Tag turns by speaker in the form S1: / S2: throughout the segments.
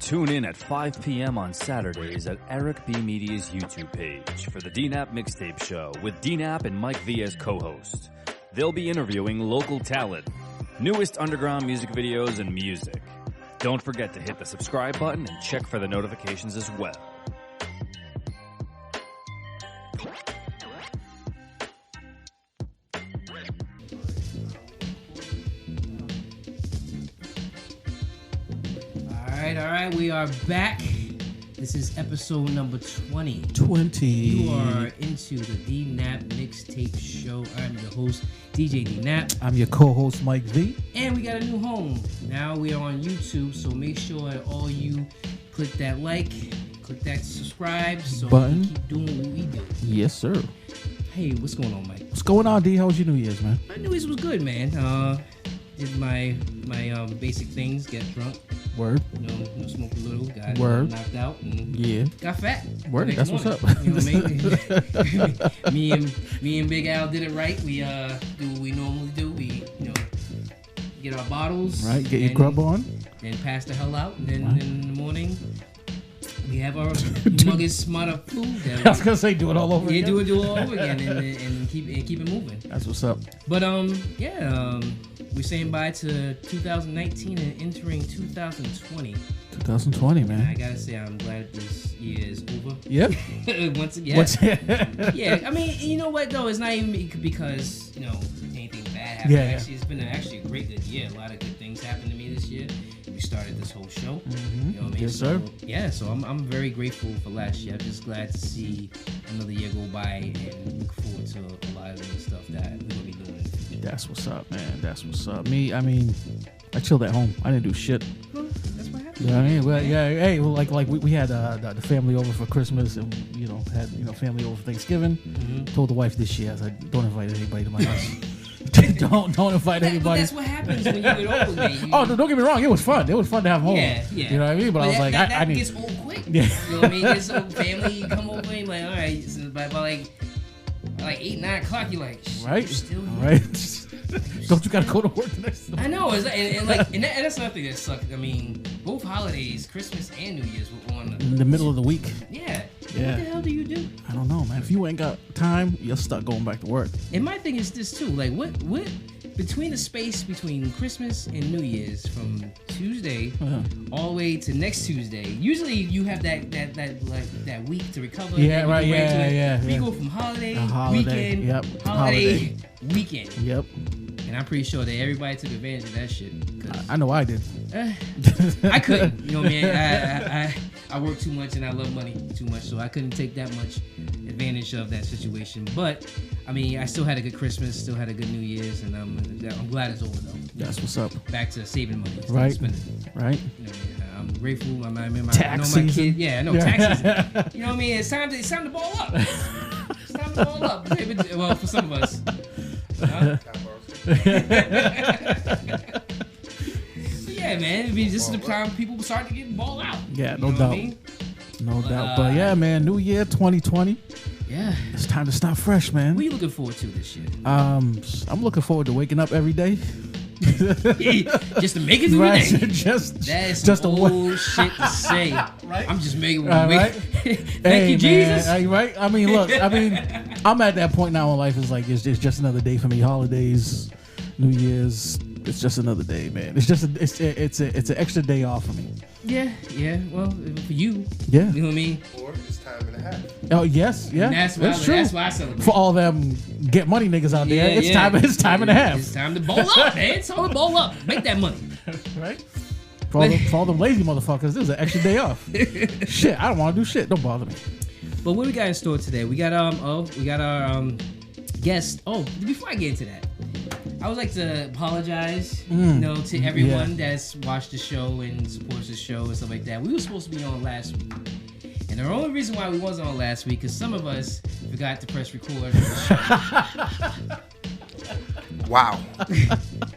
S1: tune in at 5 p.m. on Saturdays at Eric B. Media's YouTube page for the Dnapp MixTape Show with Dnapp and Mike V as co-hosts. They'll be interviewing local talent, newest underground music videos, and music. Don't forget to hit the subscribe button and check for the notifications as well.
S2: All right, we are back. This is episode number 20.
S3: 20.
S2: You are into the Dnapp MixTape Show. I'm your host, DJ Dnapp.
S3: I'm your co-host, Mike V.
S2: And we got a new home. Now we are on YouTube, so make sure that all you click that like, click that subscribe, so
S3: button.
S2: we keep doing what we do.
S3: Yes, sir.
S2: Hey, what's going on, Mike?
S3: What's going on, D? How was your New Year's, man?
S2: My New Year's was good, man. Did my basic things, get drunk.
S3: Word.
S2: You know, smoke a little, got
S3: Word.
S2: knocked out, and
S3: Yeah.
S2: got fat.
S3: Word. That's what's up.
S2: You know what I mean? me and Big Al did it right. We do what we normally do. We get our bottles.
S3: Right. Get your grub on.
S2: Then pass the hell out. And then in the morning, we have our humongous amount of food.
S3: I was gonna say, do it all over again.
S2: Yeah, do it all over again, and keep it moving.
S3: That's what's up.
S2: But we're saying bye to 2019 and entering 2020.
S3: 2020, man.
S2: And I gotta say, I'm glad this year is over.
S3: Yep.
S2: Once again. Yeah. I mean, you know what though? It's not even because anything bad happened.
S3: Yeah.
S2: Actually, it's been actually a great good year. A lot of good things happened to me this year. We started this whole show.
S3: Mm-hmm.
S2: You know what I mean?
S3: Yes, sir.
S2: Yeah. So I'm very grateful for last year. I'm just glad to see another year go by and look forward to a lot of the stuff that we're gonna be doing.
S3: That's what's up, man. That's what's up. Me, I mean, I chilled at home. I didn't do shit.
S2: Well, that's what happened.
S3: You know what I mean? Well, yeah. Hey, well, like we had the family over for Christmas, and had family over for Thanksgiving.
S2: Mm-hmm.
S3: Told the wife this year, I said, don't invite anybody to my house. don't invite anybody.
S2: That's what happens when you get older, man.
S3: Oh, no, don't get me wrong. It was fun. It was fun to have home.
S2: Yeah.
S3: You know what I mean? But I was like,
S2: that
S3: I need.
S2: gets old quick.
S3: Yeah.
S2: You know what I mean? This old family, you come over and you're like, all right. So by like 8, 9 o'clock, you're like,
S3: right?
S2: You're still here?
S3: Right. Don't you gotta go to work the next day?
S2: I know. And that's another thing that sucked. I mean, both holidays, Christmas and New Year's, were on
S3: in the middle of the week.
S2: Yeah.
S3: Yeah.
S2: What the hell do you do?
S3: I don't know, man. If you ain't got time, you're stuck going back to work.
S2: And my thing is this too. Like, what between the space between Christmas and New Year's from Tuesday all the way to next Tuesday. Usually you have that week to recover.
S3: Yeah, right. Yeah.
S2: We go from holiday,
S3: weekend,
S2: yep, holiday, weekend.
S3: Yep.
S2: And I'm pretty sure that everybody took advantage of that shit.
S3: I know I did.
S2: I couldn't. You know what I mean? I work too much and I love money too much, so I couldn't take that much advantage of that situation. But I mean, I still had a good Christmas, still had a good New Year's, and I'm glad it's over though.
S3: That's what's up.
S2: Back to saving money,
S3: right?
S2: Spending.
S3: Right.
S2: You know, I'm grateful. I remember
S3: tax
S2: I know my
S3: season.
S2: kid. Yeah, I know tax season. You know what I mean? It's time to ball up. It's time to ball up. Well, for some of us. Huh? Yeah, man. I mean, this is the time people start to get ball out.
S3: Yeah,
S2: no
S3: doubt.
S2: I mean?
S3: No doubt. But yeah, man, New Year 2020.
S2: Yeah.
S3: It's time to start fresh, man.
S2: What are you looking forward to this year?
S3: I'm looking forward to waking up every day.
S2: Just to make it through
S3: right.
S2: the day.
S3: That's
S2: just old shit to say.
S3: Right.
S2: I'm just making
S3: right.
S2: Thank you, Jesus.
S3: Man, right? I mean, look. I'm at that point now in life. It's like it's just another day for me. Holidays, New Year's. It's just another day, man. It's just it's an extra day off for me.
S2: Yeah. Well, for you.
S3: Yeah.
S2: You know what I mean?
S4: Or it's time and a half.
S3: Oh yes, yeah.
S2: And that's why I celebrate.
S3: For all them get money niggas out there, it's time and a half.
S2: It's time to bowl up, man. It's time to bowl up. Make that money.
S3: Right? For all them lazy motherfuckers, this is an extra day off. Shit, I don't want to do shit. Don't bother me.
S2: But what we got in store today? We got our guest. Oh, before I get into that, I would like to apologize, to everyone that's watched the show and supports the show and stuff like that. We were supposed to be on last week, and the only reason why we wasn't on last week is some of us forgot to press record.
S4: Wow.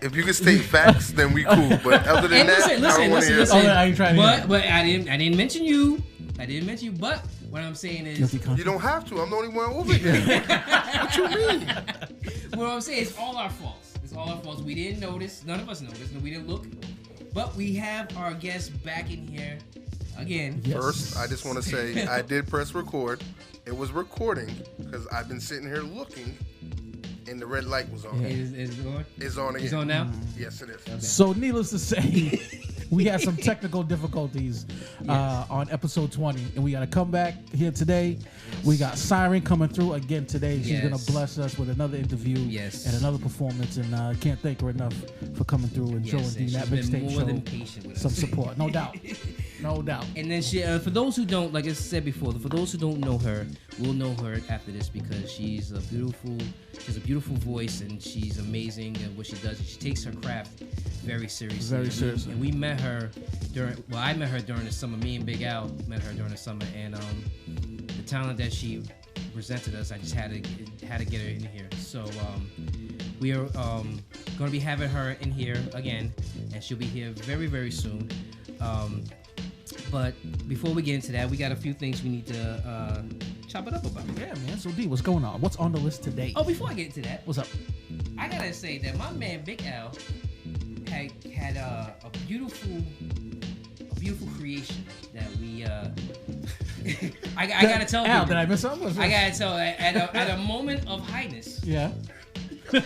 S4: If you can state facts, then we cool. But other than that, I don't want to hear.
S2: Listen.
S3: I ain't trying to
S2: but I didn't mention you. But what I'm saying is,
S4: you don't have to. I'm the only one over here. What you mean?
S2: What I'm saying is all our faults. It's all our faults. We didn't notice. None of us noticed. We didn't look. But we have our guest back in here. again.
S3: Yes.
S4: First, I just want to say I did press record. It was recording because I've been sitting here looking, and the red light was on.
S2: Yeah. Is it on?
S4: It's on again.
S2: It's on now?
S4: Yes, it is.
S2: Okay.
S3: So, needless to say, we had some technical difficulties on episode 20, and we got to come back here today. Yes. We got Syren coming through again today. She's going to bless us with another interview and another performance, and I can't thank her enough for coming through and showing Dnapp MixTape Show some support. No doubt. No doubt.
S2: And then she, for those who don't, like I said before, for those who don't know her, we'll know her after this because she has a beautiful voice and she's amazing at what she does. And she takes her craft very seriously.
S3: Very seriously.
S2: And we met her I met her during the summer. Me and Big Al met her during the summer, and the talent that she presented us, I just had to get her in here. So we are going to be having her in here again, and she'll be here very, very soon. But before we get into that, we got a few things we need to chop it up about.
S3: Yeah, man. So, D, what's going on? What's on the list today?
S2: Oh, before I get into that,
S3: what's up?
S2: I gotta say that my man Big Al had a beautiful creation that we. I gotta tell
S3: Al,
S2: you.
S3: did I miss something?
S2: I gotta tell at a moment of highness.
S3: Yeah.
S2: At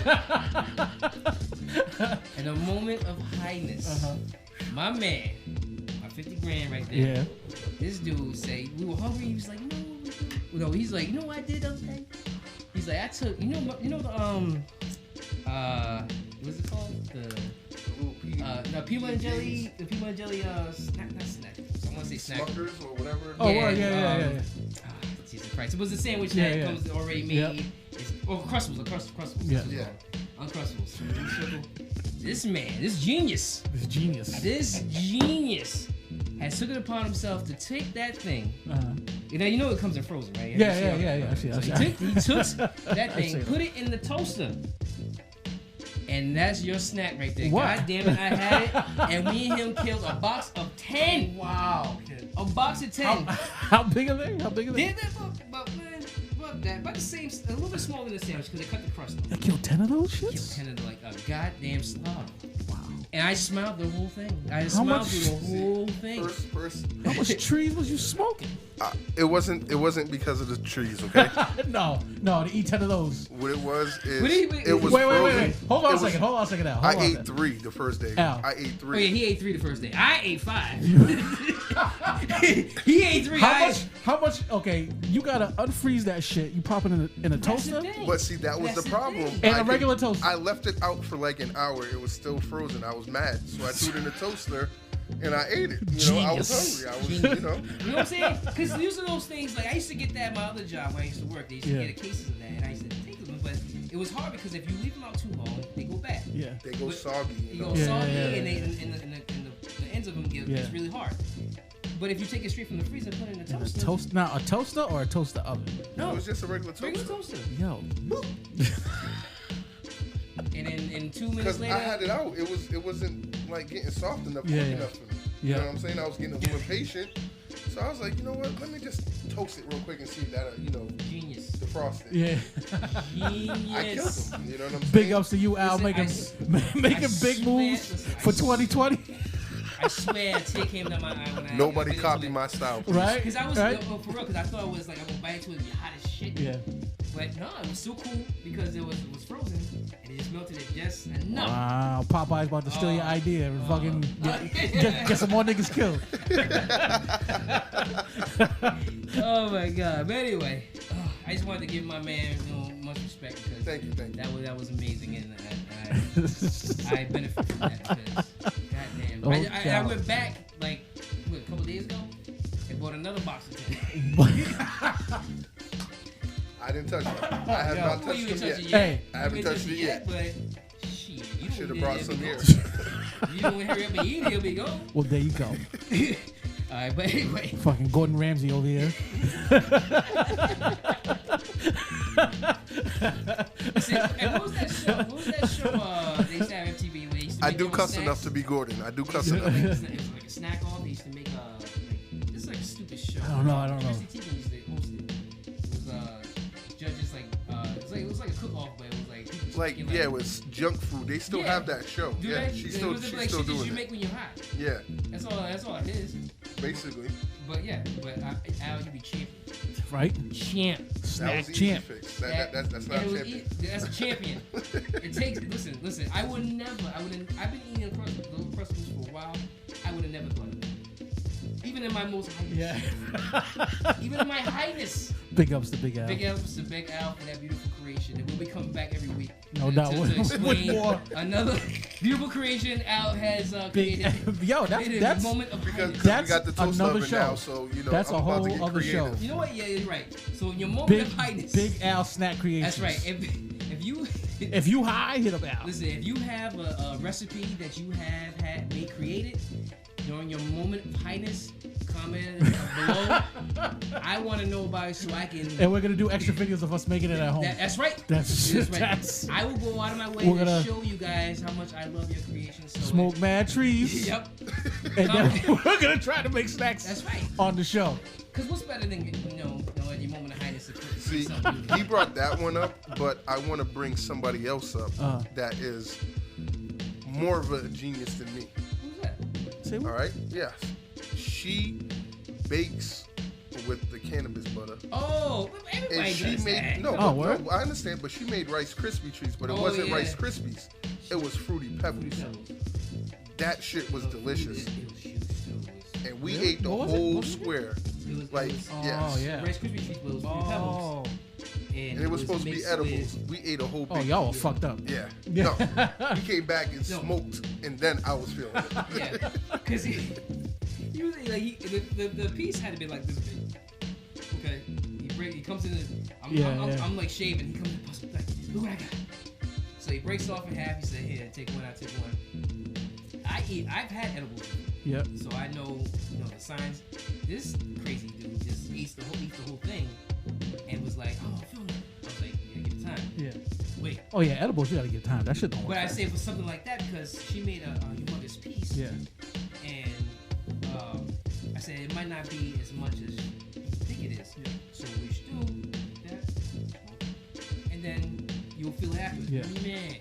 S2: a moment of highness, my man. 50 grand right there.
S3: Yeah.
S2: This dude say we were hungry. He was like, no. He's like, you know what I did the other day? He's like, I took, you know the what's it called? The peanut and jelly. The peanut and jelly snack, not snack. So I want to say snack.
S4: Smuckers or whatever.
S3: Oh, yeah.
S2: Jesus Christ! It was the sandwich that comes already made.
S3: Yep.
S2: Uncrustables.
S3: Yeah.
S2: Uncrustables. This man, this genius has took it upon himself to take that thing. You know it comes in frozen, right?
S3: Yeah.
S2: He took that thing, put it in the toaster. And that's your snack right there.
S3: What?
S2: God damn it, I had it. And me and him killed a box of 10. Wow. A box of 10.
S3: How big are they?
S2: About the same, a little bit smaller than the sandwich because they cut the crust off.
S3: They killed 10 of those shits?
S2: Killed 10 of them like a goddamn slaughter. Wow. And I smiled the whole thing.
S3: How
S2: through
S3: much?
S2: the whole thing.
S4: First.
S3: How much trees was you smoking?
S4: It wasn't because of the trees, okay?
S3: No, to eat 10 of those.
S4: What it was is
S2: Wait.
S4: it was frozen.
S3: Wait. Hold on a second now.
S4: I ate 3 the first day.
S3: Al.
S4: I ate 3.
S2: Oh yeah, he ate 3 the first day. I ate 5. He ate 3.
S3: How much? Okay, you gotta unfreeze that shit. You pop it in a toaster.
S4: But see, that was the problem.
S3: And a regular toaster.
S4: I left it out for like an hour. It was still frozen. I was mad, so I threw it in the toaster. And I ate it. I was hungry. I was,
S2: You know what I'm saying? Because usually those things, like I used to get that at my other job where I used to work. They used to get cases of that, and I used to take them. But it was hard because if you leave them out too long, they go bad.
S3: Yeah.
S4: They go soggy.
S2: They go soggy, and the ends of them it's really hard. But if you take it straight from the freezer and put it in the toaster.
S3: Now, a toaster or a toaster oven?
S4: No, it was just a regular toaster.
S3: Yo.
S2: And then in 2 minutes later,
S4: I had it out. It wasn't like getting soft enough, quick enough for me. You know what I'm saying? I was getting a little impatient. So I was like, you know what? Let me just toast it real quick and see if that,
S2: genius.
S4: defrost it.
S3: Yeah.
S2: Genius.
S4: I killed him. You know what I'm saying?
S3: Big ups to you, Al, making big moves for 2020.
S2: I swear, a tear came down my eye when
S4: Nobody copied my style, please.
S3: Right?
S2: Because I was for real. Because I thought it was like I'm gonna bite into it and be hot as shit.
S3: Yeah.
S2: But no, it was still cool because it was frozen and it just melted it just enough.
S3: Wow, Popeye's about to steal your idea and fucking get some more niggas killed.
S2: Oh my god! But anyway, I just wanted to give my man much respect because
S4: thank you.
S2: That was amazing and I benefit from that because goddamn, I went back like a couple days ago and bought another box of 10.
S4: I didn't touch it. I have not touched them yet.
S3: Hey,
S4: I haven't touched it yet.
S2: But shit, you
S4: should have brought some here.
S2: You don't hurry up and eat it, it'll be gone.
S3: Well, there you go.
S2: Alright, but anyway.
S3: Fucking Gordon Ramsay over here.
S2: And what was that show they used to have MTV where they used to
S4: I
S2: make
S4: do
S2: their own
S4: cuss
S2: snacks?
S4: enough to be Gordon. I do cuss enough.
S2: It was like a snack off. They used to make it's like a stupid show.
S3: I don't know.
S2: Chrissy Teigen used to host it. It was judges it was like a cook off, but it was like
S4: it was junk food. They still have that show.
S2: Do
S4: Yeah,
S2: they?
S4: she's
S2: It
S4: still
S2: was like
S4: doing
S2: you
S4: it.
S2: make when you're hot.
S4: Yeah.
S2: That's all it is.
S4: basically.
S2: But Al, you be champion.
S3: Right?
S2: Champ.
S3: Snack
S4: that was
S3: champ.
S4: Easy fix. That's not champion.
S2: That's a champion. It takes. Listen. I've been eating those Uncrustables for a while. I would have never thought of it. Even in my most highness.
S3: Yeah.
S2: Even in my highness.
S3: Big ups to Big Al.
S2: Big ups to Big Al for that beautiful creation. And we'll be coming back every week.
S3: No doubt.
S2: To explain
S3: more.
S2: Another beautiful creation Al has created.
S3: Yo, that's
S2: a moment of
S4: because
S2: highness.
S4: we got the toast
S3: another
S4: oven
S3: show.
S4: now, so
S3: that's
S4: I'm
S3: a
S4: about to
S3: whole
S4: get
S3: other
S4: creative.
S3: show.
S2: You know what? Yeah, you're right. So in your moment of highness.
S3: Big Al snack creations.
S2: That's right.
S3: If you high, hit up Al.
S2: Listen, if you have a recipe that you have had created during your moment of highness, comment below. I want to know about it so I can.
S3: And we're gonna do extra videos of us making it at home.
S2: That's right.
S3: That's
S2: right. I will go out of my way to show you guys how much I love your creation. So
S3: smoke mad trees.
S2: Yep.
S3: And then we're gonna try to make snacks.
S2: That's right.
S3: On the show.
S2: Cause what's better than at your moment of highness?
S4: See, he brought that one up, but I want to bring somebody else up that is more of a genius than me.
S2: Who's that?
S3: Say what?
S4: All right. Yes. She bakes with the cannabis butter.
S2: Oh, everybody does that.
S4: No, I understand, but she made Rice Krispie treats, but it wasn't Rice Krispies. It was Fruity Pebbles. That shit was delicious. And we ate the whole square. Yes.
S2: Rice Krispie treats was Fruity Pebbles.
S4: And it was supposed to be edibles. We ate a whole big.
S3: Oh, y'all were fucked up.
S4: Yeah. No. He came back and smoked, and then I was feeling it.
S2: Yeah. Because the piece had to be like this big. Okay. He comes in. I'm like shaving. He comes in, busts like, look what I got. So he breaks off in half. He said, "Here, take one. I take one." I've had edibles.
S3: Yep.
S2: So I know the signs. This crazy dude just ate the whole thing, and was like, "Oh, I'm feeling it." I was like, "Yeah, give it time."
S3: Yeah.
S2: Wait.
S3: Oh yeah, edibles. You gotta give time. That shit don't work.
S2: But I say for something like that because she made a humongous piece.
S3: Yeah.
S2: And I said it might not be as much as you think it is. Yeah. So we should do that, and then you'll feel happy.
S3: Yeah.
S2: Man.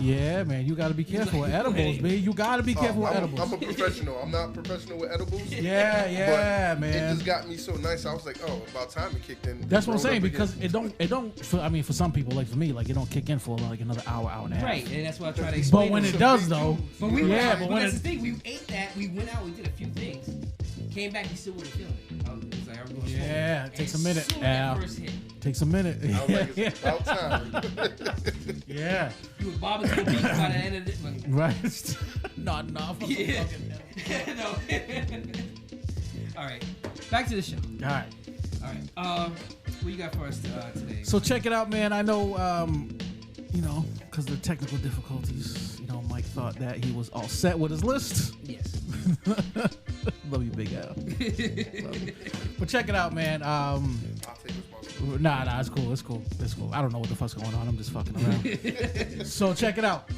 S3: Yeah, man, you gotta be careful with edibles, man. You gotta be careful with edibles.
S4: I'm a professional. I'm not professional with edibles.
S3: Yeah,
S4: but
S3: man.
S4: It just got me so nice. I was like, oh, about time it kicked in.
S3: That's what I'm saying, because it don't. For some people, like for me, like it don't kick in for like another hour and a half.
S2: Right, and that's what I try to explain.
S3: But when it does, though,
S2: but that's the thing. We ate that. We went out. We did a few things. Came back. We still wasn't feeling it. I was like, I'm going
S3: yeah, it takes a minute. Al. Takes a minute.
S4: I was like, it's about time.
S3: Yeah.
S2: You was bobbing to the beat by the end of it. Like,
S3: right. Not enough.
S2: Yeah. No. All right. Back to the show.
S3: All right.
S2: What you got for us today?
S3: So check it out, man. I know, because of the technical difficulties, Mike thought that he was all set with his list.
S2: Yes.
S3: Love you, Big Al. But check it out, man.
S4: I'll take responsibility.
S3: Nah, it's cool. I don't know what the fuck's going on. I'm just fucking around. So check it out.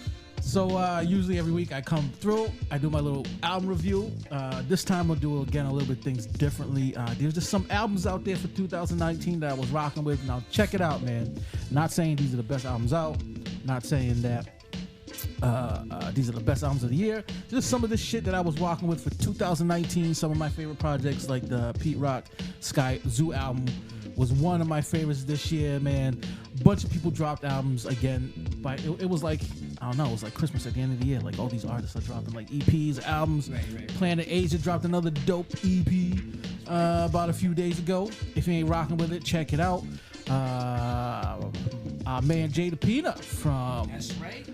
S3: So usually every week I come through, I do my little album review. This time I'll do again a little bit things differently. There's just some albums out there for 2019 that I was rocking with. Now check it out, man. Not saying these are the best albums out. Not saying that these are the best albums of the year. Just some of the shit that I was rocking with for 2019. Some of my favorite projects, like the Pete Rock Sky Zoo album, was one of my favorites this year, man. Bunch of people dropped albums again. It was like, I don't know, it was like Christmas at the end of the year. Like all these artists are dropping like EPs, albums.
S2: Right.
S3: Planet Asia dropped another dope EP about a few days ago. If you ain't rocking with it, check it out. Our man Jay Dnapp from
S2: That's right.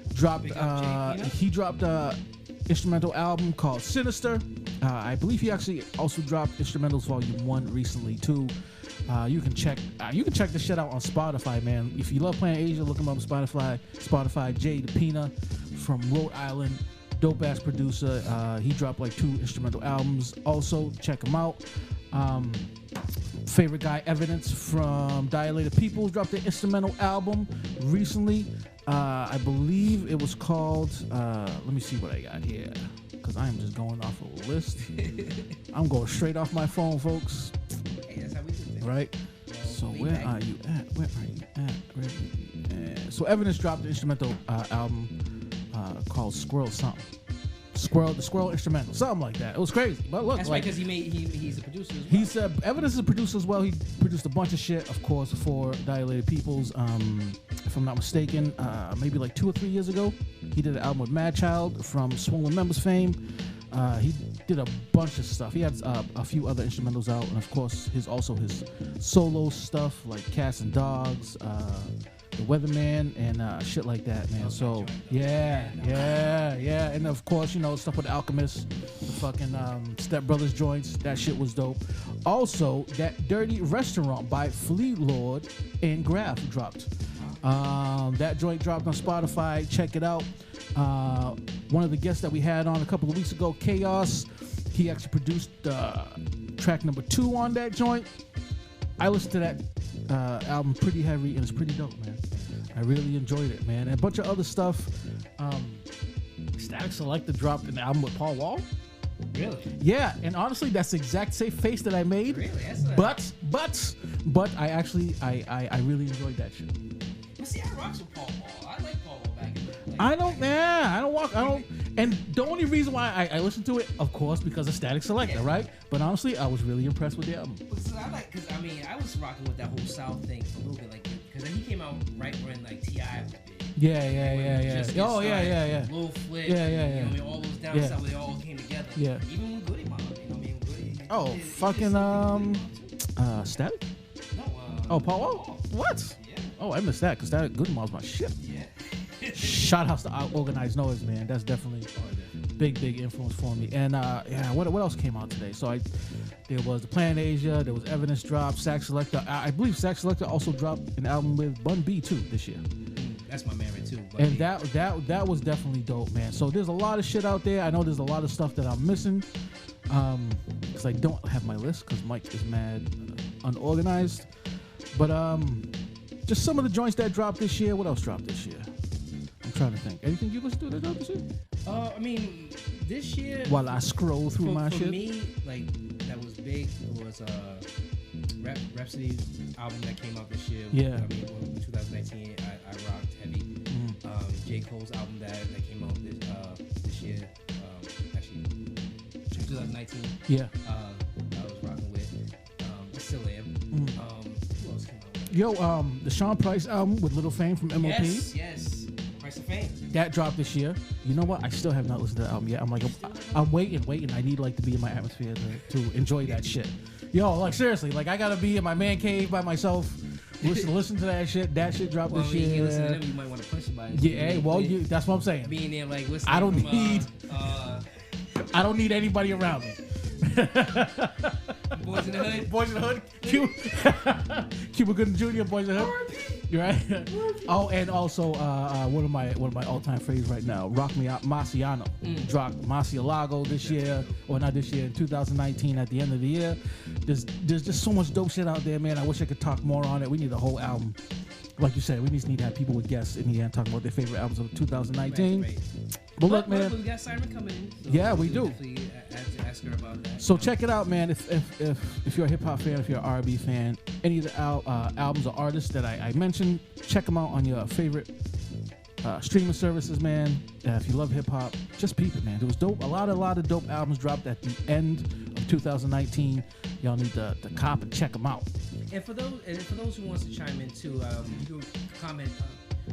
S3: He dropped a instrumental album called Sinister. I believe he actually also dropped Instrumentals Volume 1 recently too. You can check this shit out on Spotify, man. If you love Planet Asia, look him up on Spotify. Jay Dnapp from Rhode Island, dope ass producer. He dropped like 2 instrumental albums. Also, check him out. Favorite guy, Evidence from Dilated Peoples, dropped an instrumental album recently. I believe it was called. Let me see what I got here, because I am just going off a list. I'm going straight off my phone, folks.
S2: Hey, that's how we do things.
S3: Right? So where are you at? So Evidence dropped an instrumental album called Squirrel Something. the Squirrel instrumental, something like that. It was crazy. But look,
S2: that's
S3: like,
S2: right, because he's a producer as well.
S3: He's Evidence is a producer as well. He produced a bunch of shit, of course, for Dilated Peoples. If I'm not mistaken, maybe like 2 or 3 years ago, he did an album with Mad Child from Swollen Members fame. He did a bunch of stuff. He had a few other instrumentals out, and of course, his solo stuff like Cats and Dogs, The Weatherman, and shit like that, man. So yeah, and of course, stuff with Alchemist, the fucking Step Brothers joints. That shit was dope. Also, that Dirty Restaurant by Fleet Lord and Graph dropped. That joint dropped on Spotify. Check it out. One of the guests that we had on a couple of weeks ago, Chaos, he actually produced track number 2 on that joint. I listened to that album pretty heavy, and it's pretty dope, man. I really enjoyed it, man. And a bunch of other stuff. Static Selector dropped an album with Paul Wall.
S2: Really?
S3: Yeah, and honestly, that's the exact same face that I made.
S2: Really?
S3: But I actually I really enjoyed that shit.
S2: Well, see, I rocks with Paul Wall. I like Paul Wall back in the day.
S3: I don't. And the only reason why I listened to it, of course, because of Static Selector, right? But honestly, I was really impressed with the album.
S2: Because I was rocking with that whole South thing for a little bit, because he came out right when like T.I. was big.
S3: Yeah. Oh, yeah.
S2: Lil Flip.
S3: Yeah.
S2: All those down south where they all came together.
S3: Yeah.
S2: Even with Goody Mob, Goody.
S3: Oh, fucking Static.
S2: No.
S3: Paul Wall. What?
S2: Yeah.
S3: Oh, I missed that because Static Good Mom's my shit.
S2: Yeah.
S3: Shout out to Organized Noise, man. That's definitely big influence for me. And what else came out today? So there was the Planet Asia, there was Evidence drop, Sax Selector. I believe Sax Selector also dropped an album with Bun B too this year.
S2: That's my man too.
S3: And that was definitely dope, man. So there's a lot of shit out there. I know there's a lot of stuff that I'm missing because I don't have my list because Mike is mad unorganized. But just some of the joints that dropped this year. What else dropped this year? I'm trying to think. Anything you listened to that dropped this year?
S2: This year.
S3: While I scroll through my shit.
S2: For me, that was big. It was Rhapsody's album that came out this year.
S3: Yeah.
S2: 2019, I rocked heavy. Mm-hmm. J. Cole's album that came out this year. Actually, 2019.
S3: Yeah.
S2: I was rocking with. I still am.
S3: Mm-hmm.
S2: Who else came out with?
S3: The Sean Price album with Little Fame from MOP.
S2: Yes. Price of Fame.
S3: That dropped this year. You know what? I still have not listened to that album yet. I'm waiting. I need to be in my atmosphere to enjoy that shit. Seriously, I gotta be in my man cave by myself. Listen to that shit. That shit dropped this year.
S2: You listen to them, you might want to push somebody.
S3: Yeah, that's what I'm saying.
S2: Being there, listening.
S3: I don't need anybody around me.
S2: Boys in the Hood.
S3: Cuba Gooding Jr. Boys in the Hood. You right? Oh, and also one of my all-time favorites right now, Rock Me Out Marciano. Dropped Marcialago this year, or not this year, in 2019 at the end of the year. There's just so much dope shit out there, man. I wish I could talk more on it. We need a whole album. Like you said, we just need to have people with guests in the end talking about their favorite albums of 2019. Right. But look, man.
S2: We got Syren coming in. So
S3: yeah, we do.
S2: Ask her about that.
S3: So check it out, man. If you're a hip hop fan, if you're an R&B fan, any of the albums or artists that I mentioned, check them out on your favorite streaming services, man. If you love hip hop, just peep it, man. It was dope. A lot of dope albums dropped at the end of 2019. Y'all need to cop and check them out.
S2: And for those who wants to chime in too, you can comment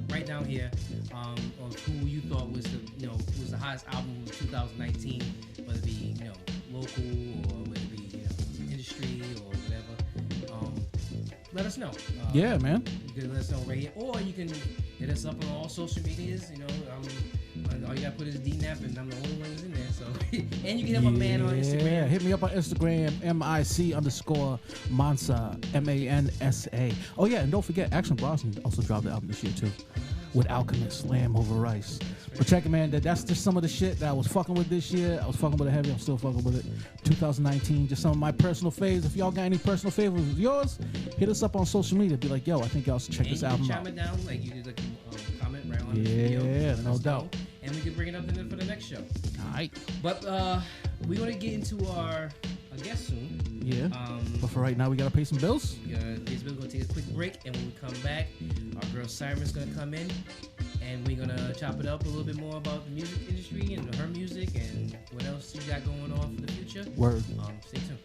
S2: right down here of who you thought was the hottest album of 2019, whether it be local or whether it be industry or whatever. Let us know.
S3: Yeah, man.
S2: You can let us know right here, or you can hit us up on all social medias. All you gotta put is Dnapp, and I'm the only one that's in there. So, and you can hit my man on Instagram.
S3: Yeah, hit me up on Instagram, MIC_Mansa, MANSA. Oh yeah, and don't forget, Action Bronson also dropped the album this year too, with Alchemist, Lamb Over Rice. But check it, man. That's just some of the shit that I was fucking with this year. I was fucking with it heavy. I'm still fucking with it. 2019, just some of my personal faves. If y'all got any personal favorites of yours, hit us up on social media. Be like, yo, I think y'all should check this album out.
S2: And you can chime it down, you can comment right on the video.
S3: Yeah, no doubt.
S2: And we can bring it up for the next show.
S3: All right.
S2: But we're gonna get into our guest soon.
S3: Yeah. But for right now, we gotta pay some bills.
S2: We're gonna take a quick break, and when we come back, our girl Syren's gonna come in, and we're gonna chop it up a little bit more about the music industry and her music and what else you got going on for the future.
S3: Word.
S2: Stay tuned.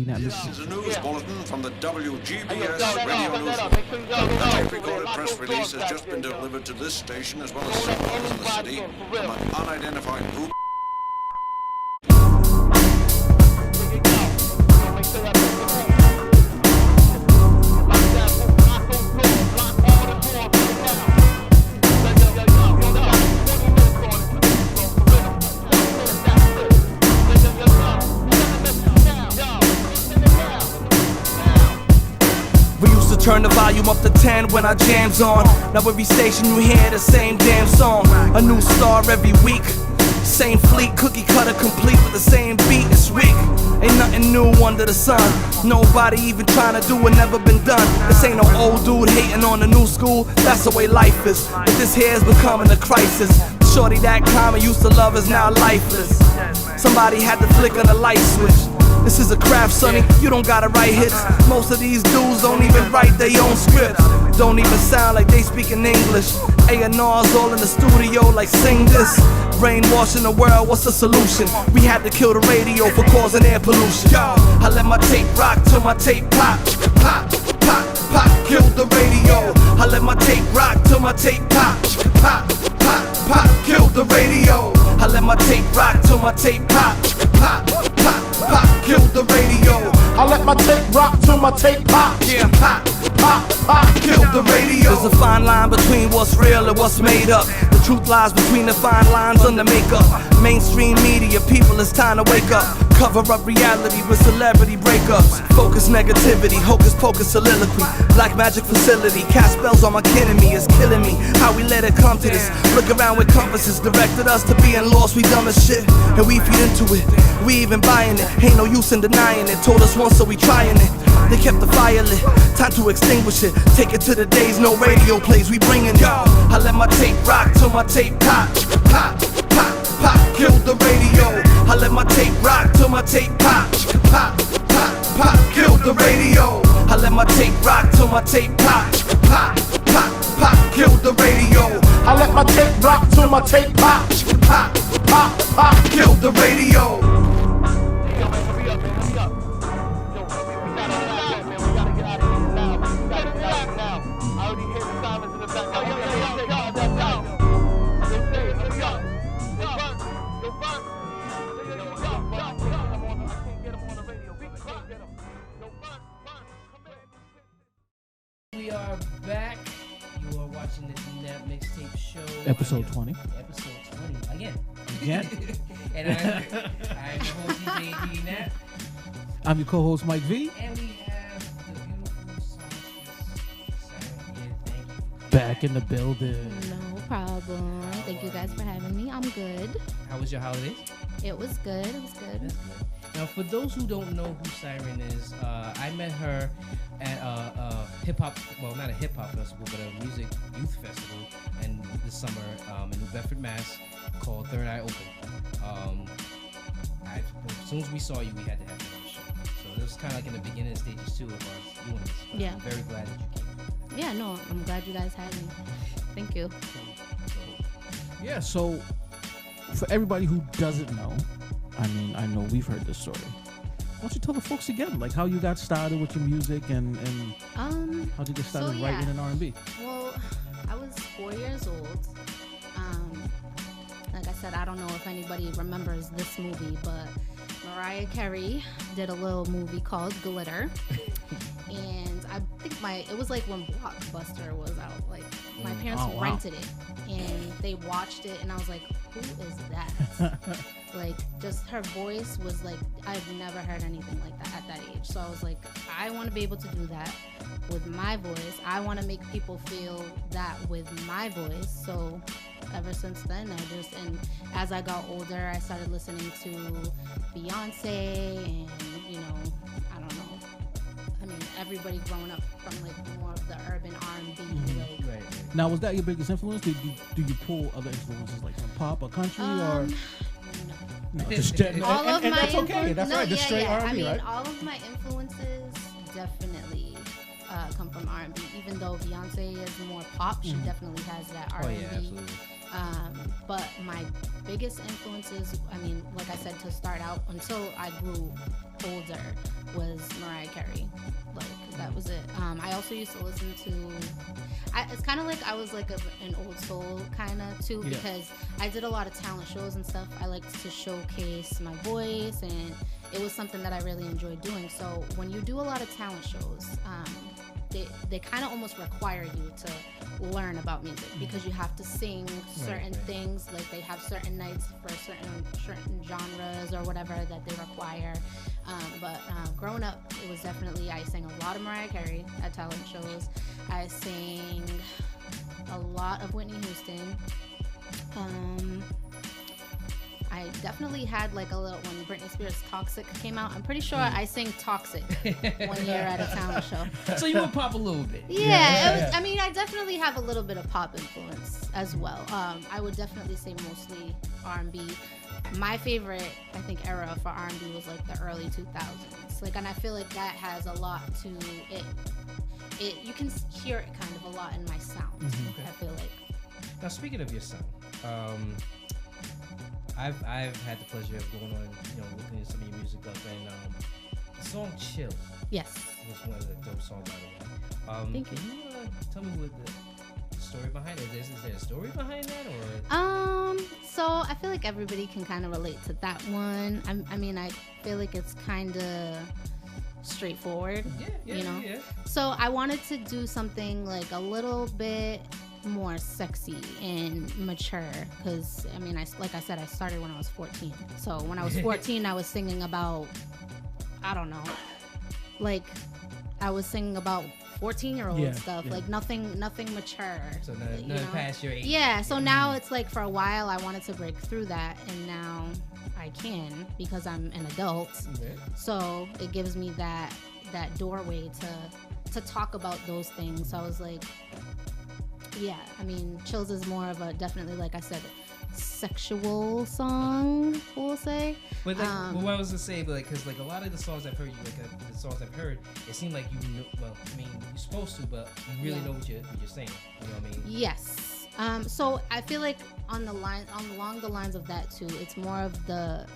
S3: Dnapp.
S5: This is a news bulletin from the WGBS radio newsroom. The tape-recorded press release has just been delivered to this station as well as several others in the city from an unidentified group.
S6: Turn the volume up to 10 when our jam's on. Now every station you hear the same damn song. A new star every week. Same fleet, cookie cutter complete with the same beat. It's weak. Ain't nothing new under the sun. Nobody even trying to do what never been done. This ain't no old dude hating on the new school. That's the way life is. But this here's becoming a crisis. Shorty that common used to love is now lifeless. Somebody had to flick on the light switch. This is a craft, sonny, you don't gotta write hits. Most of these dudes don't even write their own scripts. Don't even sound like they speak in English. A&R's all in the studio like sing this. Brainwashing the world, what's the solution? We had to kill the radio for causing air pollution. I let my tape rock till my tape pop. Pop, pop, pop, kill the radio. I let my tape rock till my tape pop. Pop, pop, pop, kill the radio. I let my tape rock till my tape pop. Pop, pop, pop, kill the radio.
S7: I let my tape rock till my tape pop.
S6: Yeah, pop, pop, pop, kill the radio. There's a fine line between what's real and what's made up. The truth lies between the fine lines under makeup. Mainstream media, people, it's time to wake up. Cover up reality with celebrity breakups. Focus negativity, hocus pocus soliloquy. Black magic facility, cast spells on my kin and me. It's killing me how we let it come to this. Look around with compasses, directed us to being lost. We dumb as shit, and we feed into it. We even buying it, ain't no use in denying it. Told us once, so we trying it. They kept the fire lit, time to extinguish it. Take it to the days, no radio plays, we bringing it. I let my tape rock till my tape pop. Pop, pop, pop, kill the radio. I let my tape rock till my tape pop. Pop, pop, pop, kill the radio. I let my tape rock till my tape pop. Pop, pop, pop, kill the radio.
S7: I let my tape rock till my tape pop.
S6: Pop, pop, pop, kill the radio.
S2: We are back. You are watching the Dnapp MixTape show.
S3: Episode 20.
S2: Episode 20. Again. And I'm your host, DJ Dnapp.
S3: I'm your co-host, Mike V.
S2: And we have the beautiful songstress, Syren here. Thank you.
S3: Back in the building.
S8: No problem. Thank you guys for having me. I'm good.
S2: How was your holidays?
S8: It was good. It was good.
S2: That's good. Now, for those who don't know who Syren is, I met her at a hip-hop, well, not a hip-hop festival, but a music youth festival in the summer in New Bedford, Mass, called Third Eye Open. As soon as we saw you, we had to have you on the show. So it was kind of like in the beginning stages, too, of us doing this. But
S8: Yeah.
S2: I'm very glad that you came.
S8: Yeah, no, I'm glad you guys had me. Thank you.
S3: Yeah, so for everybody who doesn't know, I know we've heard this story. Why don't you tell the folks again, like how you got started with your music and how did you get started writing in R&B?
S8: Well, I was 4 years old. Like I said, I don't know if anybody remembers this movie, but Mariah Carey did a little movie called Glitter. And I think it was like when Blockbuster was out. Like my parents rented it and they watched it and I was like, who is that? Like just her voice was like, I've never heard anything like that at that age. So I was like, I want to be able to do that with my voice. I want to make people feel that with my voice. So ever since then, and as I got older, I started listening to Beyonce and, I don't know. I mean, everybody growing up from like more of the urban R&B.
S2: Mm-hmm. Right.
S3: Now, was that your biggest influence? Do you pull other influences like from pop or country or? No, just
S8: all of my
S3: that's okay. That's right. Just straight R&B,
S8: I mean,
S3: right?
S8: all of my influences definitely come from R&B. Even though Beyonce is more pop, she definitely has that R&B.
S2: Oh, yeah, absolutely.
S8: But my biggest influences, I mean, like I said, to start out, until I grew older, was Mariah Carey. Like, that was it. I also used to listen to... it's kind of like I was like an old soul kind of too, because I did a lot of talent shows and stuff. I liked to showcase my voice, and it was something that I really enjoyed doing. So when you do a lot of talent shows, they kind of almost require you to learn about music, because you have to sing certain things. Like, they have certain nights for certain genres or whatever that they require. But growing up, it was definitely, I sang a lot of Mariah Carey at talent shows. I sang a lot of Whitney Houston. I definitely had like a little, when Britney Spears' Toxic came out, I'm pretty sure I sang Toxic 1 year at a talent show.
S2: So you would pop a little bit.
S8: Yeah, it was, I mean, I definitely have a little bit of pop influence as well. I would definitely say mostly R&B. My favorite, I think, era for R&B was like the early 2000s. Like, and I feel like that has a lot to it. You can hear it kind of a lot in my sound. I feel like.
S2: Now, speaking of your sound, I've had the pleasure of going on, looking at some of your music up, and the song "Chill."
S8: Yes.
S2: Was one of the dope songs, by the way.
S8: Thank you.
S2: Can you tell me what the story behind it is? Is there a story behind that, or?
S8: So I feel like everybody can kind of relate to that one. I mean, I feel like it's kind of straightforward. Yeah. So I wanted to do something like a little bit more sexy and mature, because I mean, like I said, I started when I was 14. So when I was 14, I was singing about, I don't know, like I was singing about 14-year-old stuff, like nothing mature.
S2: So nothing past your age.
S8: Yeah. So now it's like, for a while I wanted to break through that, and now I can, because I'm an adult. So it gives me that doorway to talk about those things. So I was like, yeah, I mean, Chills is more of a, definitely, like I said, sexual song, we'll say.
S2: But like, what I was gonna say, like, because like a lot of the songs I've heard, the songs I've heard, it seemed like you know, well, I mean, you're supposed to, but you really know what you're saying. You know what I mean?
S8: Yes. So I feel like along the lines of that too, it's more of the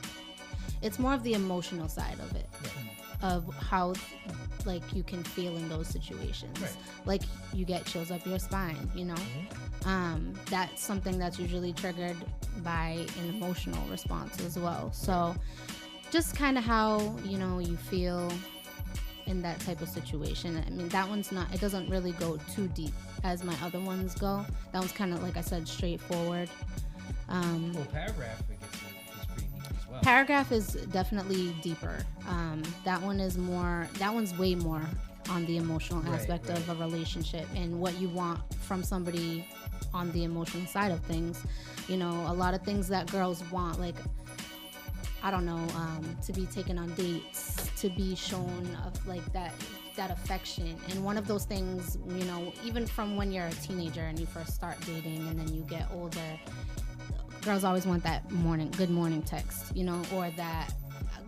S8: emotional side of it, of how like you can feel in those situations. Like, you get chills up your spine, that's something that's usually triggered by an emotional response as well. So just kind of how you feel in that type of situation. I mean, that one's not, it doesn't really go too deep as my other ones go. That one's kind of, like I said, straightforward.
S2: Well, Paragraph is pretty deep as well.
S8: Paragraph is definitely deeper. That one's way more on the emotional aspect of a relationship and what you want from somebody on the emotional side of things. A lot of things that girls want, like, I don't know, to be taken on dates, to be shown of like that affection. And one of those things, even from when you're a teenager and you first start dating and then you get older, girls always want that good morning text, or that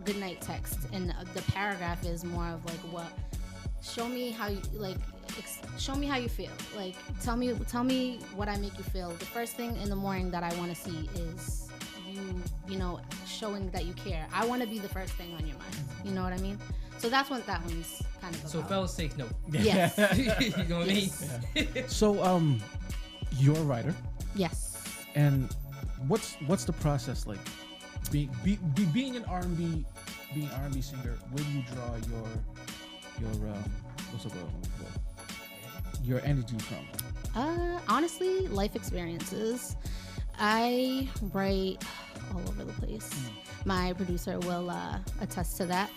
S8: good night text. And the paragraph is more of like, show me how you show me how you feel. Like, tell me what I make you feel. The first thing in the morning that I want to see is you showing that you care. I want to be the first thing on your mind. You know what I mean? So that's what that one's kind of about.
S2: So fellas, take note.
S8: Yes.
S2: You know what I mean?
S3: Yeah. So you're a writer.
S8: Yes.
S3: And what's the process like? Being an R&B singer, where do you draw your energy from?
S8: Honestly, life experiences. I write all over the place. My producer will attest to that.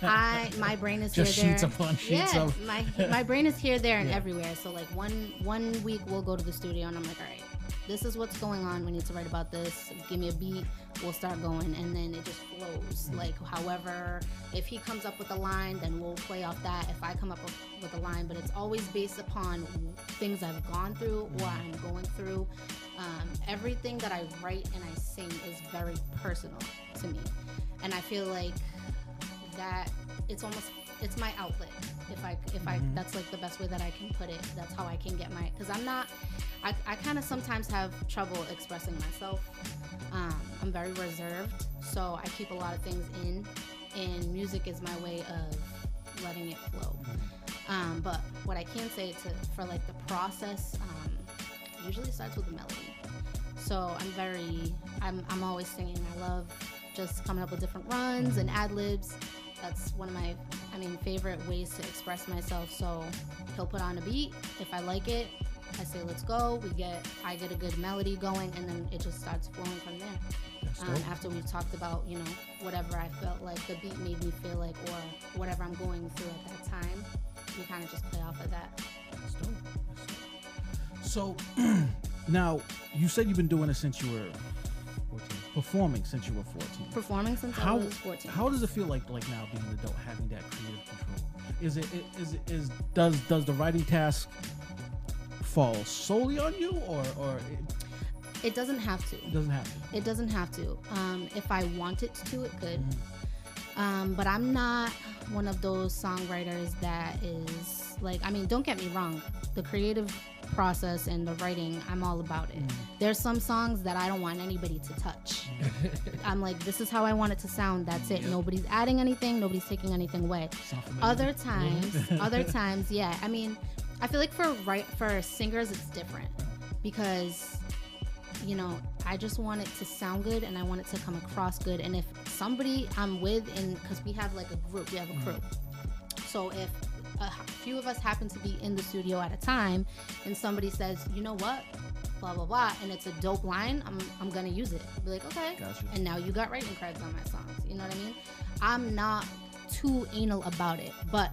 S8: My brain is
S3: just
S8: here,
S3: sheets
S8: there.
S3: Upon sheets of.
S8: My brain is here, there, and everywhere. So like one week we'll go to the studio and I'm like, all right, this is what's going on. We need to write about this. Give me a beat. We'll start going, and then it just flows. Like, however, if he comes up with a line, then we'll play off that. If I come up with a line, but it's always based upon things I've gone through or I'm going through. Everything that I write and I sing is very personal to me, and I feel like that it's almost it's my outlet. If I that's like the best way that I can put it. That's how I can get my, because I kind of sometimes have trouble expressing myself. I'm very reserved, so I keep a lot of things in, and music is my way of letting it flow. But what I can say for like the process, usually starts with a melody. So I'm always singing. I love just coming up with different runs and ad-libs. That's one of my, favorite ways to express myself. So he'll put on a beat. If I like it, I say, let's go. I get a good melody going, and then it just starts flowing from there. After we've talked about, whatever I felt like the beat made me feel like, or whatever I'm going through at that time, we kind of just play off of that.
S3: That's dope. So now, you said you've been doing it since you were 14. Performing since you were 14.
S8: Performing since I was 14.
S3: How does it feel like now being an adult, having that creative control? Does the writing task fall solely on you, or
S8: it doesn't have to.
S3: It doesn't have to.
S8: It doesn't have to. If I wanted to, it could. But I'm not one of those songwriters that is like, don't get me wrong. The creative process and the writing, I'm all about it. There's some songs that I don't want anybody to touch. I'm like, this is how I want it to sound. That's it. Nobody's adding anything. Nobody's taking anything away. Other times, yeah. I feel like for singers, it's different because, I just want it to sound good and I want it to come across good. And if somebody I'm with, and because we have like a group, we have a crew. So if a few of us happen to be in the studio at a time and somebody says, you know what, blah, blah, blah, and it's a dope line, I'm going to use it. I'll be like, okay. Gotcha. And now you got writing credits on my songs. You know what I mean? I'm not too anal about it, but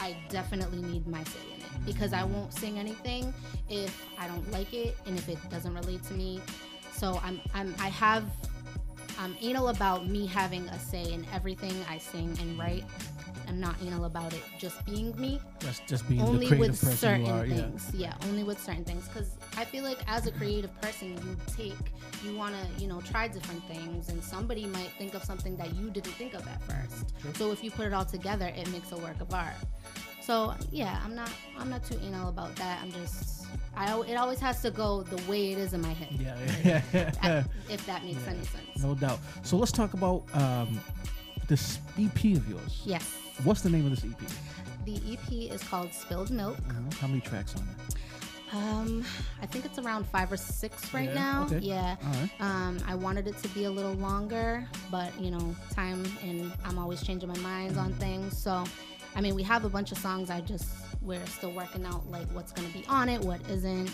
S8: I definitely need my say in it because I won't sing anything if I don't like it and if it doesn't relate to me. So I'm anal about me having a say in everything I sing and write. I'm not anal about it just being me.
S3: That's just being
S8: only
S3: the creative
S8: with
S3: person
S8: certain
S3: you are.
S8: things. Yeah, only with certain things. Because I feel like as a creative person, you want to, try different things, and somebody might think of something that you didn't think of at first. Sure. So if you put it all together, it makes a work of art. So yeah, I'm not too anal about that. It always has to go the way it is in my head. Yeah. If that makes any sense.
S3: No doubt. So let's talk about this EP of yours.
S8: Yes.
S3: What's the name of this EP?
S8: The EP is called Spilled Milk.
S3: How many tracks on it?
S8: I think it's around 5 or 6 right now.
S3: Okay.
S8: Yeah.
S3: All right.
S8: I wanted it to be a little longer, but time, and I'm always changing my minds on things. So, we have a bunch of songs. We're still working out like what's gonna be on it, what isn't.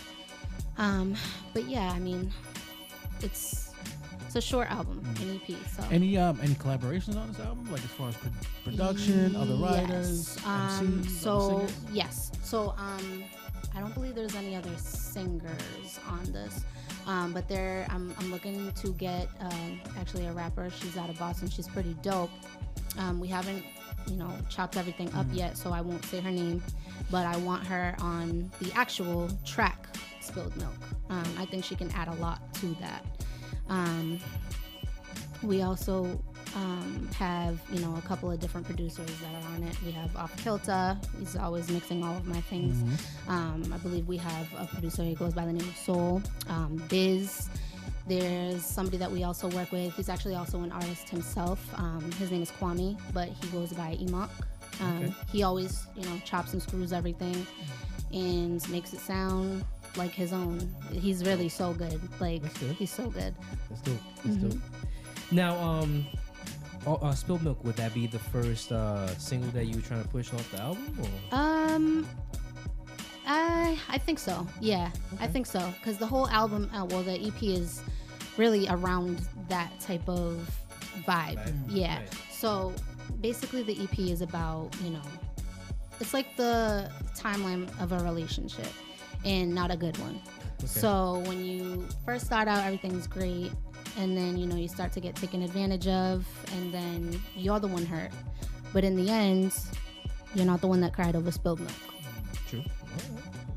S8: But yeah, it's a short album, an EP. So
S3: any collaborations on this album, like as far as production, other writers, MCs,
S8: so yes. So I don't believe there's any other singers on this. But I'm looking to get actually a rapper. She's out of Boston. She's pretty dope. We haven't chopped everything up yet, so I won't say her name, but I want her on the actual track Spilled Milk. I think she can add a lot to that. We also have a couple of different producers that are on it. We have Off Kilter. He's always mixing all of my things. I believe we have a producer who goes by the name of Soul. Biz. There's somebody that we also work with. He's actually also an artist himself. His name is Kwame, but he goes by Emok. He always chops and screws everything and makes it sound like his own. He's really so good. He's so good.
S2: That's dope. Now, Spilled Milk, would that be the first single that you were trying to push off the album? Or?
S8: I think so. Yeah, okay. I think so. Because the whole album, the EP is really around that type of vibe. Yeah. Right. So basically, the EP is about it's like the timeline of a relationship, and not a good one. Okay. So when you first start out, everything's great. And then, you start to get taken advantage of, and then you're the one hurt. But in the end, you're not the one that cried over spilled milk.
S2: True.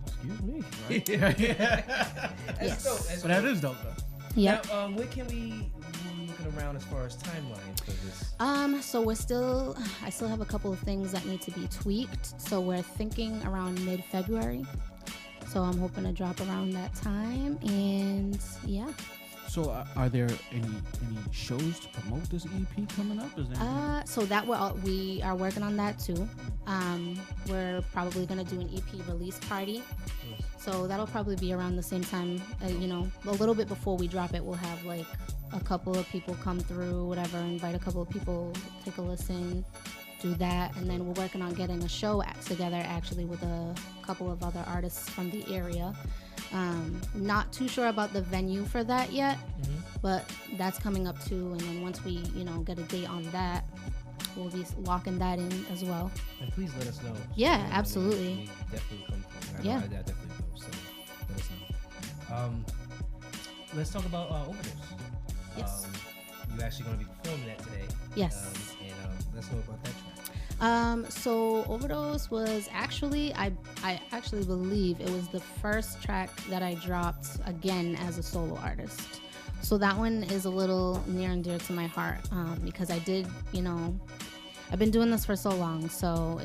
S2: Excuse me.
S3: Right?
S8: Yes.
S3: But that is dope, though.
S8: Yeah.
S2: Now, what can we looking around as far as timelines for this?
S8: So I still have a couple of things that need to be tweaked. So we're thinking around mid-February. So I'm hoping to drop around that time, and yeah.
S3: So are there any shows to promote this EP coming up? Is there
S8: so that we are working on that too. We're probably gonna do an EP release party. So that'll probably be around the same time. A little bit before we drop it, we'll have like a couple of people come through, whatever. Invite a couple of people, take a listen, do that, and then we're working on getting a show together actually with a couple of other artists from the area. Not too sure about the venue for that yet, but that's coming up too. And then once we, get a date on that, we'll be locking that in as well.
S2: And please let us know.
S8: Yeah, absolutely.
S2: We definitely come through.
S8: Yeah.
S2: I definitely will. So let us know. Let's talk about Overdose.
S8: Yes.
S2: You're actually going to be performing that today.
S8: Yes.
S2: Let's know about that track.
S8: So Overdose was actually, I actually believe it was the first track that I dropped again as a solo artist. So that one is a little near and dear to my heart because I did, I've been doing this for so long. So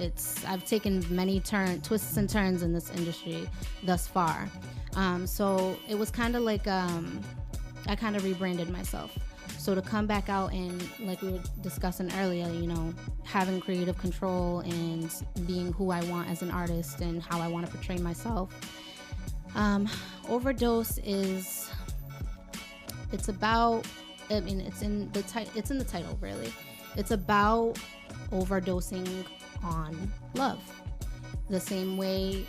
S8: I've taken many twists and turns in this industry thus far. So it was kind of like, I kind of rebranded myself. So to come back out and, like we were discussing earlier, having creative control and being who I want as an artist and how I want to portray myself. Overdose it's about, it's in the title really. It's about overdosing on love. The same way,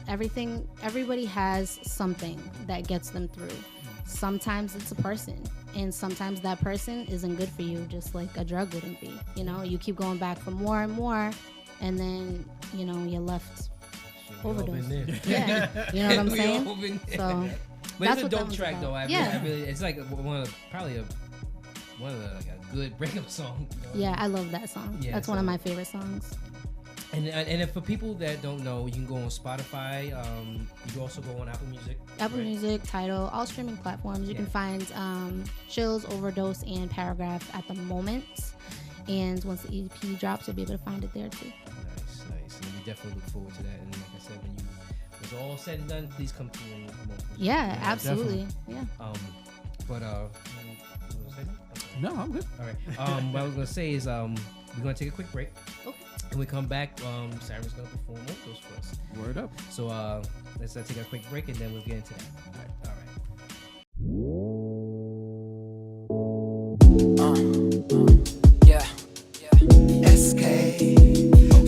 S8: everybody has something that gets them through. Sometimes it's a person, and sometimes that person isn't good for you, just like a drug wouldn't be. You keep going back for more and more, and then you're left overdosed. Yeah, you know what I'm saying? So,
S2: but it's a dope track though. I really, it's like one of the a good breakup song.
S8: Yeah, I love that song. Yeah, that's one of my favorite songs.
S2: And if for people that don't know, you can go on Spotify. You can also go on Apple Music.
S8: Apple Music, Tidal, all streaming platforms. You can find Chills, Overdose, and Paragraph at the moment. And once the EP drops, you'll be able to find it there too.
S2: Nice. And we definitely look forward to that. And like I said, when it's all said and done, please come through and promote.
S8: Yeah, absolutely. Yeah.
S3: No, I'm good.
S2: All right. What I was gonna say is we're gonna take a quick break.
S8: Okay.
S2: When we come back, Syren's gonna perform Overdose for us.
S3: Word up.
S2: So let's take a quick break and then we'll get into that. All right.
S6: Yeah. SK,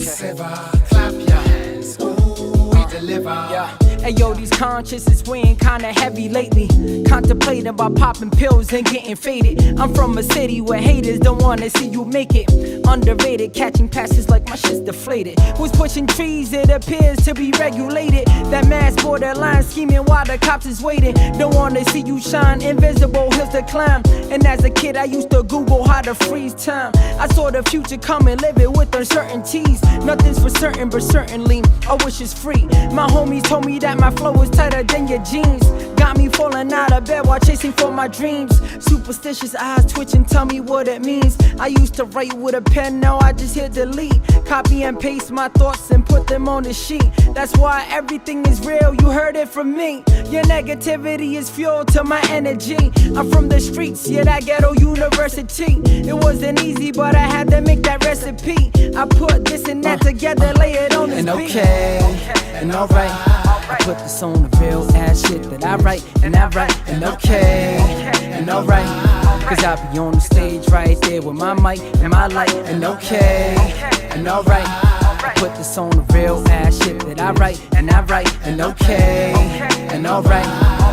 S6: Sever, clap your hands. Ooh, we deliver. Yeah. Hey yo, these consciences weighing kinda heavy lately. Contemplating about popping pills and getting faded. I'm from a city where haters don't wanna see you make it. Underrated, catching passes like my shit's deflated. Who's pushing trees? It appears to be regulated. That mass borderline scheming while the cops is waiting. Don't wanna see you shine, invisible hills to climb. And as a kid, I used to Google how to freeze time. I saw the future coming, living with uncertainties. Nothing's for certain, but certainly I wish it's free. My homies told me that my flow is tighter than your jeans. Got me falling out of bed while chasing for my dreams. Superstitious eyes twitching, tell me what it means. I used to write with a pen, now I just hit delete. Copy and paste my thoughts and put them on the sheet. That's why everything is real, you heard it from me. Your negativity is fuel to my energy. I'm from the streets, yeah, that ghetto university. It wasn't easy, but I had to make that recipe. I put this and that together, lay it on this beat. And alright, I put this on the real ass shit that I write, and I write, and and alright, cause I be on the stage right there with my mic and my light, and and alright, I put this on the real ass shit that I write, and I write, and and alright,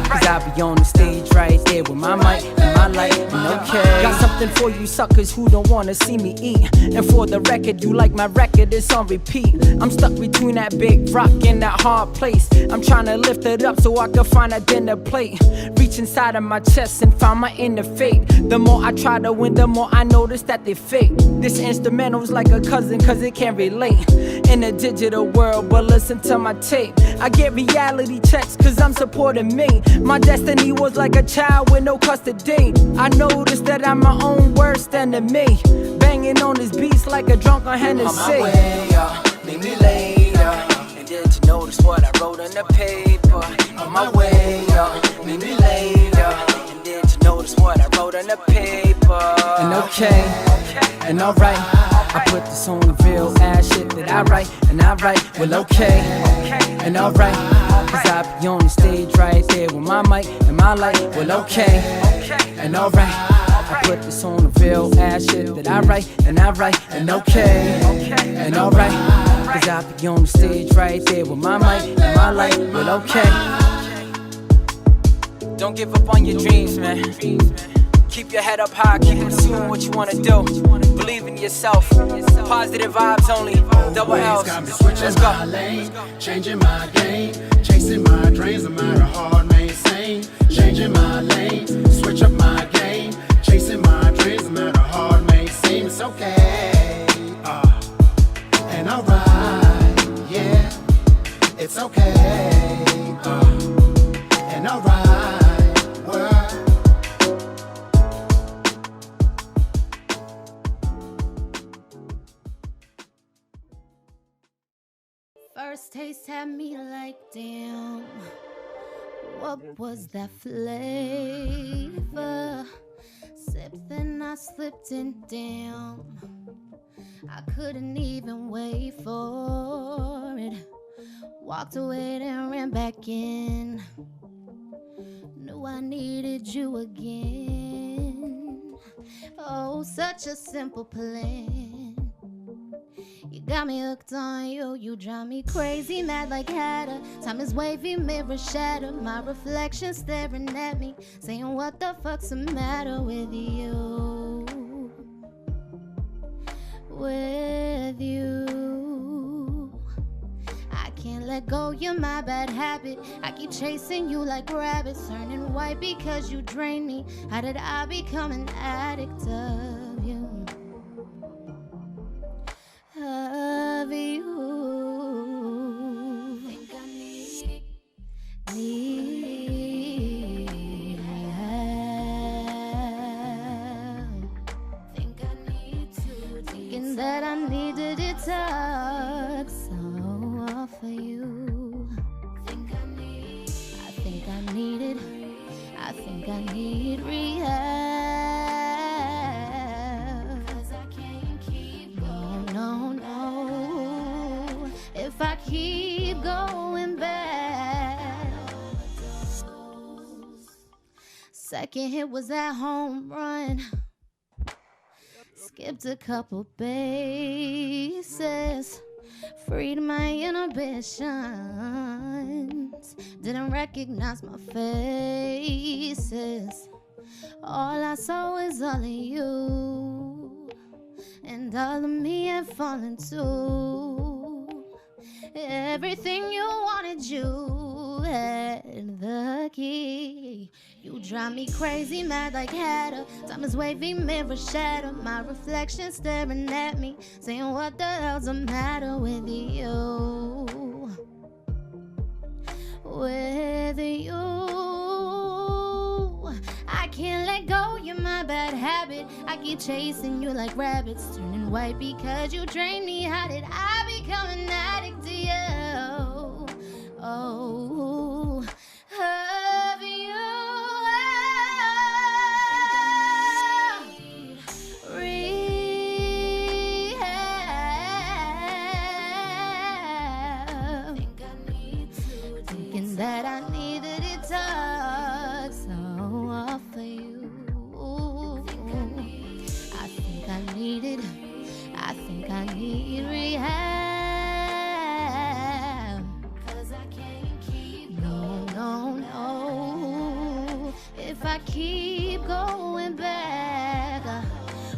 S6: cause I be on the stage right there with my mic and my light, and got something for you suckers who don't wanna see me eat. And for the record, you like my record, it's on repeat. I'm stuck between that big rock and that hard place. I'm trying to lift it up so I can find a dinner plate. Reach inside of my chest and find my inner fate. The more I try to win, the more I notice that they fake. This instrumental's like a cousin cause it can't relate. in a digital world, but listen to my tape. I get reality checks cause I'm supporting me. My destiny was like a child with no custody. I noticed that I'm my own worst enemy, banging on his beats like a drunk on Hennessy.
S9: On my way, meet me later. And did you notice what I wrote on the paper? On my way, meet me later. And did you notice what I wrote on the paper?
S6: And okay, and alright, I put this on the real ass shit that I write, and I write, well okay, and alright, cause I be on the stage right there with my mic and my light, well okay, and alright, I put this on the real ass shit that I write, and I write, and okay, and alright, cause I be on the stage right there with my mic and my light, well okay. Don't give up on your dreams, man. Keep your head up high, keep pursuing what you wanna do. Believe in yourself, positive vibes only, double L's.
S10: Got me switching my lane, changing my game, chasing my dreams, no matter hard, maintain. Changing my lane, switch up my game, chasing my dreams, no matter hard, may seem. It's okay, and alright, yeah, it's okay, and alright.
S8: First taste had me like, damn, what was that flavor? Sip, then I slipped and damn, I couldn't even wait for it. Walked away, then ran back in. Knew I needed you again. Oh, such a simple plan. You got me hooked on you, you drive me crazy, mad like Hatter. Time is wavy, mirror shatter, my reflection staring at me, saying what the fuck's the matter with you? With you, I can't let go, you're my bad habit. I keep chasing you like rabbits, turning white because you drain me. How did I become an addict of you? Of you. Think I need help. Think I need to. Thinking that I need to detox. So for you. Think I need it. I think I need rehab. Cause I can't keep going. No. If I keep going back. Second hit was that home run. Skipped a couple bases. Freed my inhibitions. Didn't recognize my faces. All I saw was all of you. And all of me had fallen too. Everything you wanted, you had the key. You drive me crazy, mad like Hatter. Time is wavy, mirror shatter, my reflection staring at me, saying what the hell's the matter with you? With you, I can't let go, you're my bad habit. I keep chasing you like rabbits, turning white because you drain me. How did I become an addict to you? Oh, of you. Rehab. Thinking that I needed it talk, so for you. I think I need it. I think I need rehab. Cause I can't keep going. No. If I keep going back,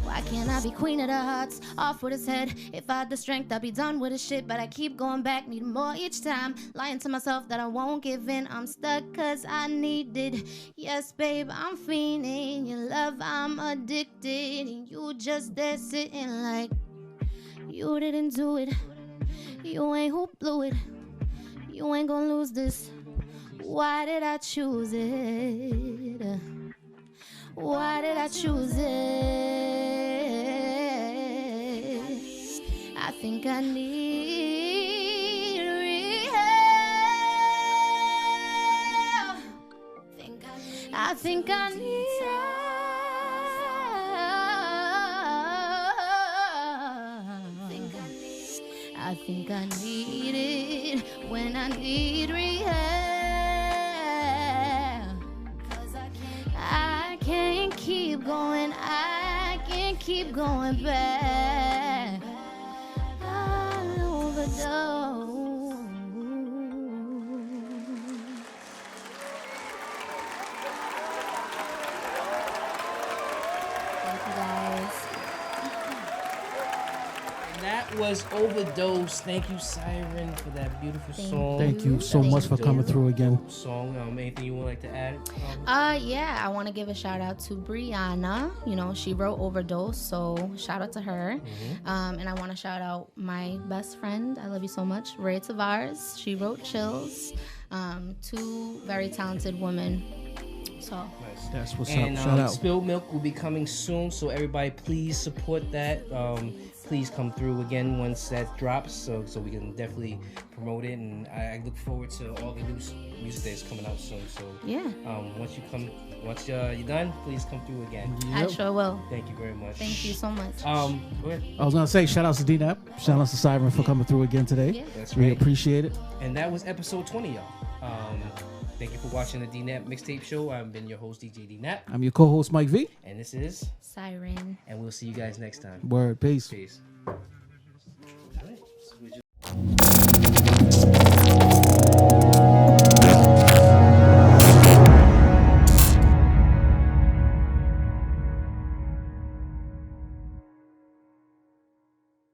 S8: why can't I be queen of the hearts? Off with his head. If I had the strength, I'd be done with his shit. But I keep going back, need more each time. Lying to myself that I won't give in. I'm stuck cause I need it. Yes, babe, I'm fiending. Your love, I'm addicted. And you just there sitting like you didn't do it. You ain't who blew it. You ain't gonna lose this. Why did I choose it? Why did I choose it? I think I need rehab. I think I need I think I need it when I need rehab. I can't keep going, I can't keep going back. I overdose. Thank you guys.
S2: That was Overdose. Thank you, Syren, for that beautiful song.
S3: Thank you so much for coming through again.
S2: Song. Anything you would like to add?
S8: Yeah, I want to give a shout out to Brianna. You know, she wrote Overdose, so shout out to her. And I want to shout out my best friend. I love you so much, Ray Tavares. She wrote Chills. Two very talented women. So
S2: nice.
S3: That's what's
S2: and,
S3: up. Shout out.
S2: Spilled Milk will be coming soon, so everybody please support that. Please come through again once that drops, so we can definitely promote it. And I look forward to all the new music that's coming out soon. So
S8: yeah,
S2: once you're done, please come through again.
S8: Yep. I sure will.
S2: Thank you very much.
S8: Thank you so much.
S2: Go ahead.
S3: I was gonna say shout outs to Dnapp, shout outs to Syren for coming through again today.
S8: Yeah.
S2: That's
S3: we
S2: right.
S3: appreciate it.
S2: And that was episode 20, y'all. Thank you for watching the Dnapp Mixtape Show. I've been your host, DJ Dnapp.
S3: I'm your co-host, Mike V.
S2: And this is
S8: Syren.
S2: And we'll see you guys next time.
S3: Word. Peace.
S2: Peace.